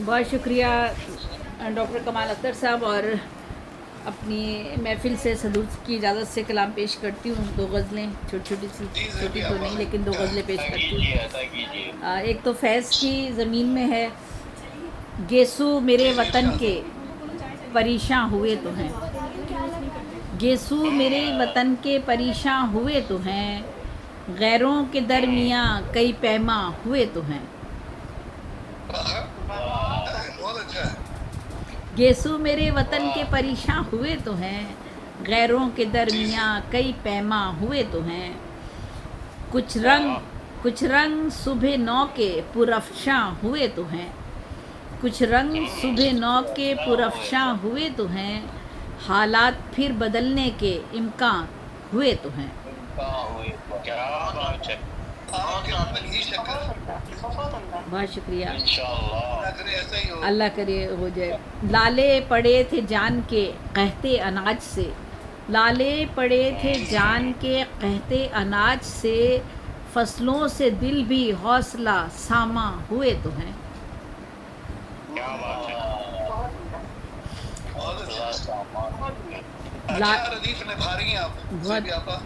بہت شکریہ ڈاکٹر کمال اختر صاحب، اور اپنی محفل سے صدور کی اجازت سے کلام پیش کرتی ہوں. 2 غزلیں، چھوٹی سی، چھوٹی تو نہیں لیکن 2 غزلیں پیش کرتی ہوں. ایک تو فیض کی زمین میں ہے. گیسو میرے وطن کے پریشاں ہوئے تو ہیں، گیسو میرے وطن کے پریشاں ہوئے تو ہیں، غیروں کے درمیاں کئی پیماں ہوئے تو ہیں. گیسو میرے وطن کے پریشاں ہوئے تو ہیں، غیروں کے درمیاں کئی پیماں ہوئے تو ہیں. کچھ رنگ صبح نو کے پرافشاں ہوئے تو ہیں، کچھ رنگ صبح نو کے پرافشاں ہوئے تو ہیں، حالات پھر بدلنے کے امکان ہوئے تو ہیں. بہت شکریہ، اللہ کرے ہو جائے. لالے پڑے تھے جان کے قحطِ اناج سے، لالے پڑے تھے جان کے قحطِ اناج سے، فصلوں سے دل بھی حوصلہ ساماں ہوئے تو ہیں.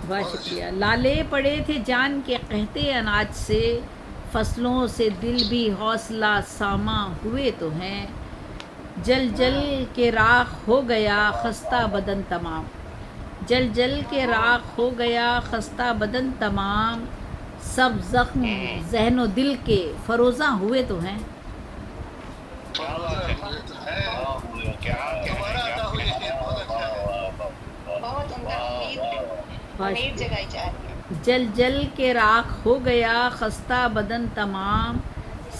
بہت شکریہ. لالے پڑے تھے جان کے قحطِ اناج سے، فصلوں سے دل بھی حوصلہ ساماں ہوئے تو ہیں. جل جل کے راکھ ہو گیا خستہ بدن تمام، جل جل کے راکھ ہو گیا خستہ بدن تمام، سب زخم ذہن و دل کے فروزاں ہوئے تو ہیں. جل جل کے راکھ ہو گیا خستہ بدن تمام،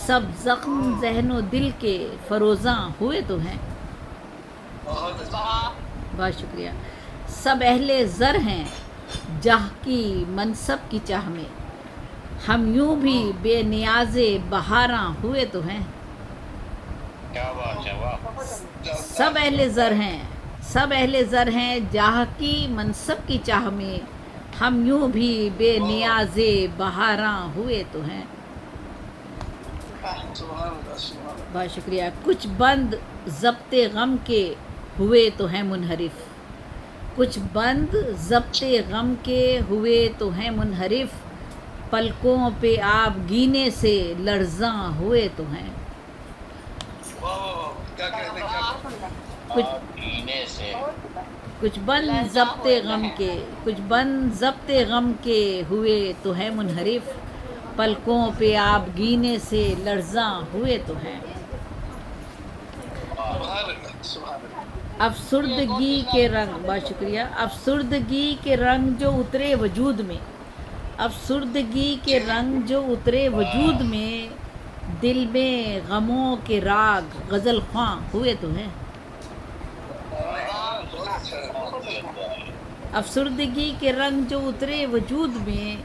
سب زخم ذہن و دل کے فروزاں ہوئے تو ہیں. بہت شکریہ. سب اہل زر ہیں جاہ کی منصب کی چاہ میں، ہم یوں بھی بے نیاز بہاراں ہوئے تو ہیں. سب اہل زر ہیں، سب اہل زر ہیں جاہ کی منصب کی چاہ میں، ہم یوں بھی بے نیاز بہاراں ہوئے تو ہیں. بہت شکریہ. کچھ بند ضبط غم کے ہوئے تو ہیں منحرف، کچھ بند ضبط غم کے ہوئے تو ہیں منحرف، پلکوں پہ آب گینے سے لرزاں ہوئے تو ہیں. کچھ بند ضبط غم کے، کچھ بند ضبط غم کے ہوئے تو ہیں منحرف، پلکوں پہ آب گینے سے لرزاں ہوئے تو ہیں. افسردگی کے رنگ، بہت شکریہ. افسردگی کے رنگ جو اترے وجود میں، افسردگی کے رنگ جو اترے وجود میں، دل میں غموں کے راگ غزل خواں ہوئے تو ہیں. افسردگی کے رنگ جو اترے وجود میں،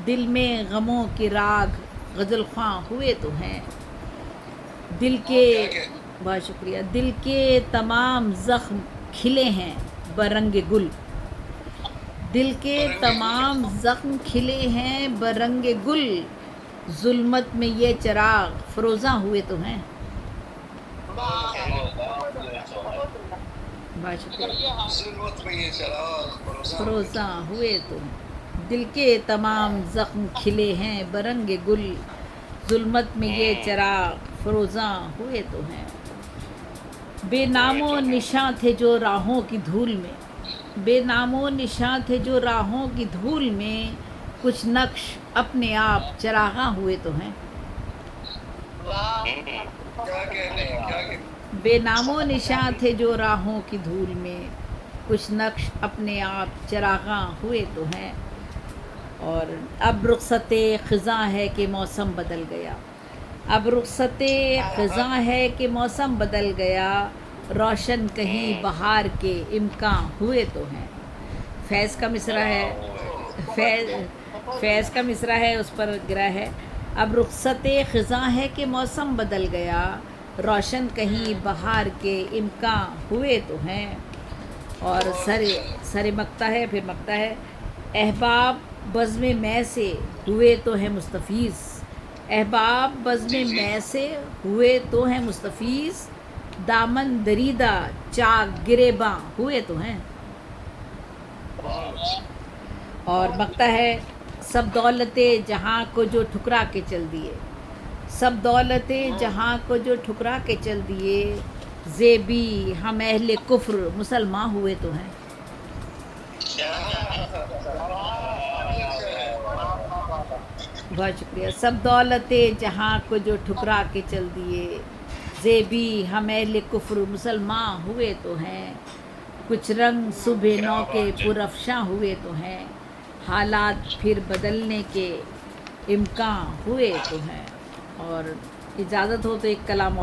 دل میں غموں کے راگ غزل خواں ہوئے تو ہیں. دل کے، بہت شکریہ. دل کے تمام زخم کھلے ہیں برنگ گل، دل کے تمام زخم کھلے ہیں برنگ گل، ظلمت میں یہ چراغ فروزاں ہوئے تو ہیں. بہت شکریہ. فروزاں ہوئے تو ہیں. دل کے تمام زخم کھلے ہیں برنگ گل، ظلمت میں یہ چراغ فروزاں ہوئے تو ہیں. بے نام و نشاں تھے جو راہوں کی دھول میں، بے نام و نشاں تھے جو راہوں کی دھول میں، کچھ نقش اپنے آپ چراغاں ہوئے تو ہیں. بے نام و نشاں تھے جو راہوں کی دھول میں، کچھ نقش اپنے آپ چراغاں ہوئے تو ہیں. اور اب رخصت خزاں ہے کہ موسم بدل گیا، اب رخصت خزاں ہے کہ موسم بدل گیا، روشن کہیں بہار کے امکان ہوئے تو ہیں. فیض کا مصرع ہے، فیض کا مصرع ہے، اس پر گرا ہے. اب رخصت خزاں ہے کہ موسم بدل گیا، روشن کہیں بہار کے امکان ہوئے تو ہیں. اور سر مقطع ہے، پھر مقطع ہے. احباب بزم میں سے ہوئے تو ہیں مستفیض، احباب بزم میں سے ہوئے تو ہیں مستفیض، دامن دریدہ چاک گریباں ہوئے تو ہیں. اور مقطع ہے: سب دولت جہاں کو جو ٹھکرا کے چل دیے، سب دولت جہاں کو جو ٹھکرا کے چل دیے، زیبی ہم اہل کفر مسلمان ہوئے تو ہیں. بہت شکریہ. سب دولت جہاں کو جو ٹھکرا کے چل دیے، زیبی ہم اہل کفر مسلمان ہوئے تو ہیں. کچھ رنگ صبح نو کے پرافشاں ہوئے تو ہیں، حالات پھر بدلنے کے امکان ہوئے تو ہیں. اور اجازت ہو تو ایک کلام